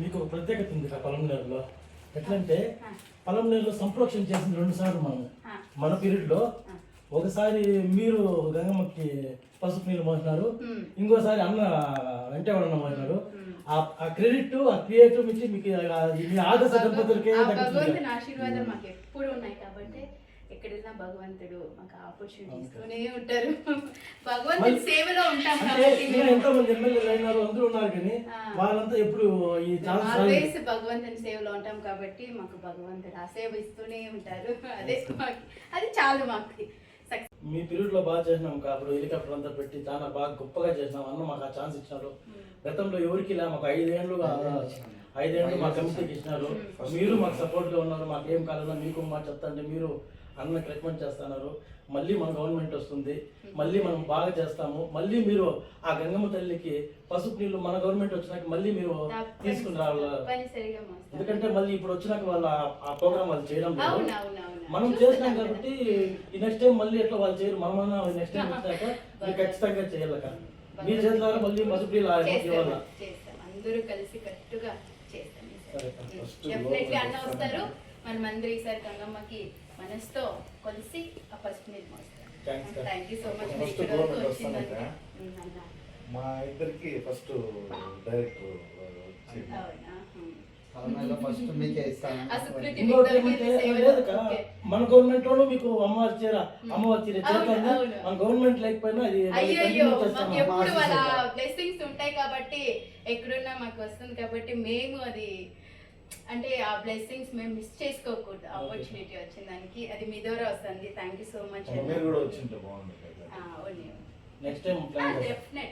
మీకు ఒక ప్రత్యేకత ఉంది పలంనేరులో. ఎట్లంటే పలంనేరులో సంప్రోక్షణ చేసింది 2 సార్లు మనం మన పీరియడ్ లో. ఒకసారి మీరు గంగమ్మకి పసుపు నీళ్ళు మోసినారు, ఇంకోసారి అన్న వెంటేవాడన్న మోసినారు. ఆ క్రెడిట్ ఆ క్రియేటివ్ మీకు మీ ఆదర్శ దంపతులకే భగవంతుని ఆశీర్వాదం మాకు ఎప్పుడు ఉన్నాయి కాబట్టి ఎక్కడైనా భగవంతుడు మాకు ఆపర్చునిటీ ఇస్తూనే ఉంటారు. భగవంతుని సేవలో ఉంటాం కాబట్టి ఎంతో మంది ఎమ్మెల్యేలు అయినారు, అందరూ ఉన్నారు, కానీ వాళ్ళంతా ఎప్పుడు ఈ ఆల్వేస్ భగవంతుని సేవలో ఉంటాం కాబట్టి మాకు భగవంతుడు ఆ సేవ ఇస్తూనే ఉంటారు. అదే మాకు అది చాలు మాకు. మీ పీరియడ్ లో బాగా చేసినాం కాబట్టి హెలికాప్టర్ అంతా పెట్టి చాలా బాగా గొప్పగా చేసినాం. అన్న మాకు ఆ ఛాన్స్ ఇచ్చినారు. గతంలో ఎవరికి ఇలా మాకు 5 ఏళ్ళు మా కమిటీకి ఇచ్చినారు. మీరు మాకు సపోర్ట్ గా ఉన్నారు. మాకు ఏం కావాలన్నా మీకు మా చెప్తాంటే మీరు అన్నకి రికమెండ్ చేస్తున్నారు. మళ్ళీ మన గవర్నమెంట్ వస్తుంది, మళ్ళీ మనం బాగా చేస్తాము. మళ్ళీ మీరు ఆ గంగమ్మ తల్లికి పసుపు నీళ్ళు మన గవర్నమెంట్ వచ్చినాక మళ్ళీ మీరు తీసుకుని రావాలి. ఎందుకంటే మళ్ళీ ఇప్పుడు వచ్చినాక వాళ్ళ ఆ ప్రోగ్రామ్ వాళ్ళు చేయడం లేదు. మనం చేసినాం కాబట్టి ఈ నెక్స్ట్ టైం మళ్ళీ ఎట్లా వాళ్ళు చేయరు. మనం నెక్స్ట్ టైం వచ్చాక మీరు ఖచ్చితంగా చేయాలి. మీ చేతుల మళ్ళీ పసుపు నీళ్ళు అందరూ కలిసి కట్టుగా చేస్తాం. డెఫినెట్లీ అన్న వస్తారు. మనం అందరూ ఈసారి గంగమ్మకి మనసుతో కలిసి ఆ పసుపు నీళ్ళు మోస్తాం. Thank you so much. మా ఇద్దరికి ఫస్ట్ డైరెక్టర్ మన గవర్నమెంట్ లో మీకు అమ్మవారి చీర చేస్తుంది. మన గవర్నమెంట్ లేకపోయినా ఎప్పుడు వాళ్ళ బ్లెస్సింగ్స్ ఉంటాయి కాబట్టి ఎక్కడున్నా మాకు వస్తుంది కాబట్టి మేము అది అంటే ఆ బ్లెస్సింగ్స్ మేము మిస్ చేసుకోకూడదు. ఆపర్చునిటీ వచ్చిన దానికి అది మీ ద్వారా వస్తుంది. Thank you so much. మీరు కూడా వచ్చింటే బాగుంది. Next time definite